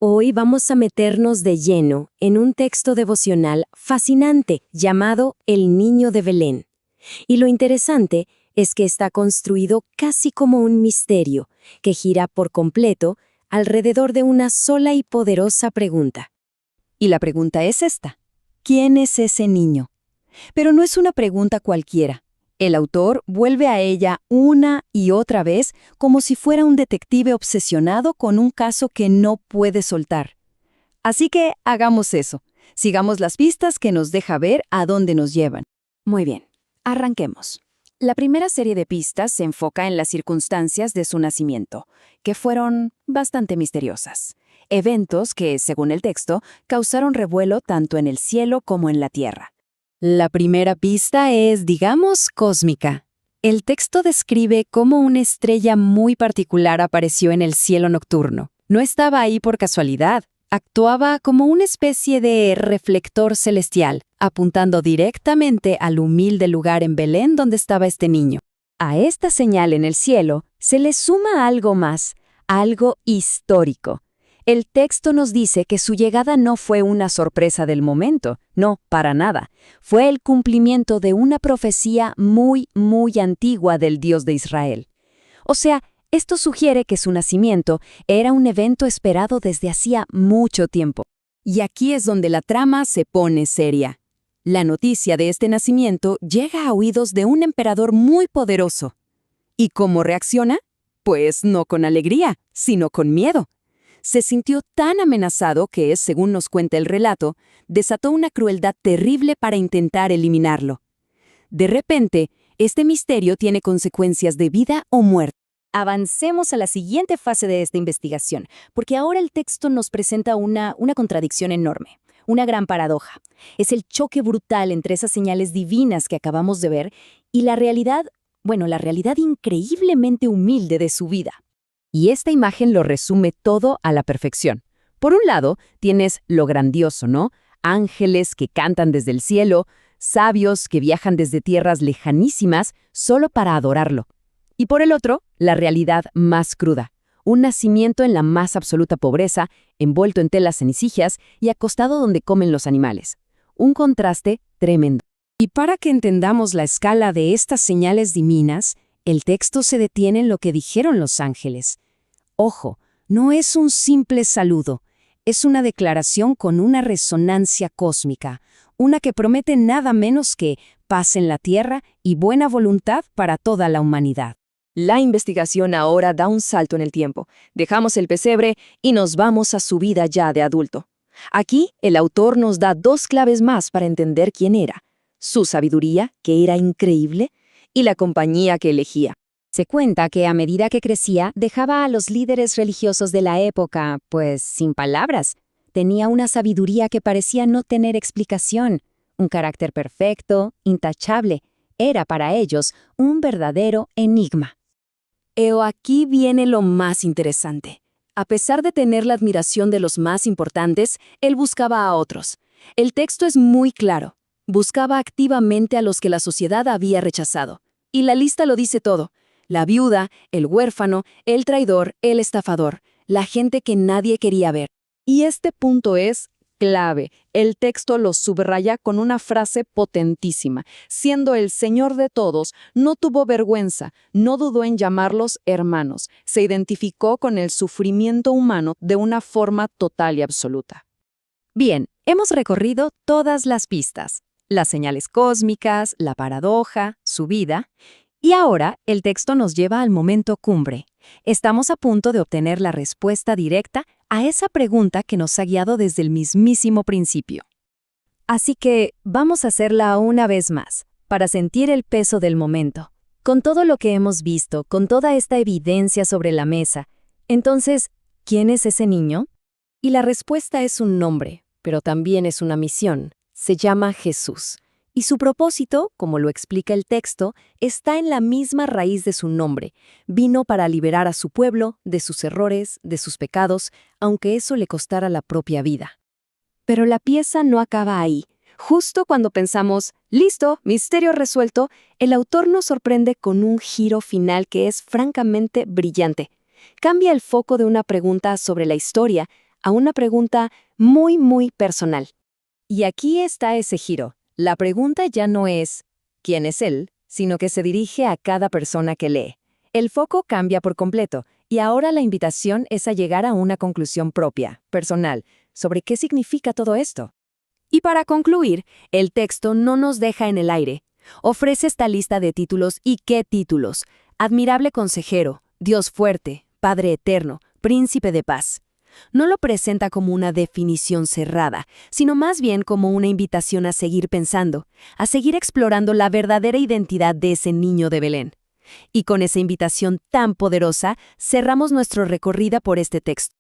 Hoy vamos a meternos de lleno en un texto devocional fascinante llamado El Niño de Belén. Y lo interesante es que está construido casi como un misterio que gira por completo alrededor de una sola y poderosa pregunta. Y la pregunta es esta: ¿quién es ese niño? Pero no es una pregunta cualquiera. El autor vuelve a ella una y otra vez como si fuera un detective obsesionado con un caso que no puede soltar. Así que hagamos eso. Sigamos las pistas que nos deja ver a dónde nos llevan. Muy bien, arranquemos. La primera serie de pistas se enfoca en las circunstancias de su nacimiento, que fueron bastante misteriosas. Eventos que, según el texto, causaron revuelo tanto en el cielo como en la tierra. La primera pista es, digamos, cósmica. El texto describe cómo una estrella muy particular apareció en el cielo nocturno. No estaba ahí por casualidad. Actuaba como una especie de reflector celestial, apuntando directamente al humilde lugar en Belén donde estaba este niño. A esta señal en el cielo se le suma algo más, algo histórico. El texto nos dice que su llegada no fue una sorpresa del momento, no, para nada. Fue el cumplimiento de una profecía muy, muy antigua del Dios de Israel. O sea, esto sugiere que su nacimiento era un evento esperado desde hacía mucho tiempo. Y aquí es donde la trama se pone seria. La noticia de este nacimiento llega a oídos de un emperador muy poderoso. ¿Y cómo reacciona? Pues no con alegría, sino con miedo. Se sintió tan amenazado que, según nos cuenta el relato, desató una crueldad terrible para intentar eliminarlo. De repente, este misterio tiene consecuencias de vida o muerte. Avancemos a la siguiente fase de esta investigación, porque ahora el texto nos presenta una contradicción enorme, una gran paradoja. Es el choque brutal entre esas señales divinas que acabamos de ver y la realidad increíblemente humilde de su vida. Y esta imagen lo resume todo a la perfección. Por un lado, tienes lo grandioso, ¿no? Ángeles que cantan desde el cielo, sabios que viajan desde tierras lejanísimas solo para adorarlo. Y por el otro, la realidad más cruda. Un nacimiento en la más absoluta pobreza, envuelto en telas cenicicias y acostado donde comen los animales. Un contraste tremendo. Y para que entendamos la escala de estas señales divinas, el texto se detiene en lo que dijeron los ángeles. Ojo, no es un simple saludo, es una declaración con una resonancia cósmica, una que promete nada menos que paz en la tierra y buena voluntad para toda la humanidad. La investigación ahora da un salto en el tiempo. Dejamos el pesebre y nos vamos a su vida ya de adulto. Aquí, el autor nos da dos claves más para entender quién era: su sabiduría, que era increíble, y la compañía que elegía. Se cuenta que a medida que crecía, dejaba a los líderes religiosos de la época, pues, sin palabras. Tenía una sabiduría que parecía no tener explicación, un carácter perfecto, intachable. Era para ellos un verdadero enigma. Aquí viene lo más interesante. A pesar de tener la admiración de los más importantes, él buscaba a otros. El texto es muy claro. Buscaba activamente a los que la sociedad había rechazado. Y la lista lo dice todo: la viuda, el huérfano, el traidor, el estafador, la gente que nadie quería ver. Y este punto es clave. El texto lo subraya con una frase potentísima. Siendo el Señor de todos, no tuvo vergüenza, no dudó en llamarlos hermanos. Se identificó con el sufrimiento humano de una forma total y absoluta. Bien, hemos recorrido todas las pistas. Las señales cósmicas, la paradoja, su vida. Y ahora el texto nos lleva al momento cumbre. Estamos a punto de obtener la respuesta directa a esa pregunta que nos ha guiado desde el mismísimo principio. Así que vamos a hacerla una vez más, para sentir el peso del momento. Con todo lo que hemos visto, con toda esta evidencia sobre la mesa, entonces, ¿quién es ese niño? Y la respuesta es un nombre, pero también es una misión. Se llama Jesús. Y su propósito, como lo explica el texto, está en la misma raíz de su nombre. Vino para liberar a su pueblo de sus errores, de sus pecados, aunque eso le costara la propia vida. Pero la pieza no acaba ahí. Justo cuando pensamos, listo, misterio resuelto, el autor nos sorprende con un giro final que es francamente brillante. Cambia el foco de una pregunta sobre la historia a una pregunta muy personal. Y aquí está ese giro. La pregunta ya no es ¿quién es él?, sino que se dirige a cada persona que lee. El foco cambia por completo, y ahora la invitación es a llegar a una conclusión propia, personal, sobre qué significa todo esto. Y para concluir, el texto no nos deja en el aire. Ofrece esta lista de títulos y qué títulos. Admirable consejero, Dios fuerte, Padre eterno, Príncipe de paz. No lo presenta como una definición cerrada, sino más bien como una invitación a seguir pensando, a seguir explorando la verdadera identidad de ese niño de Belén. Y con esa invitación tan poderosa, cerramos nuestro recorrido por este texto.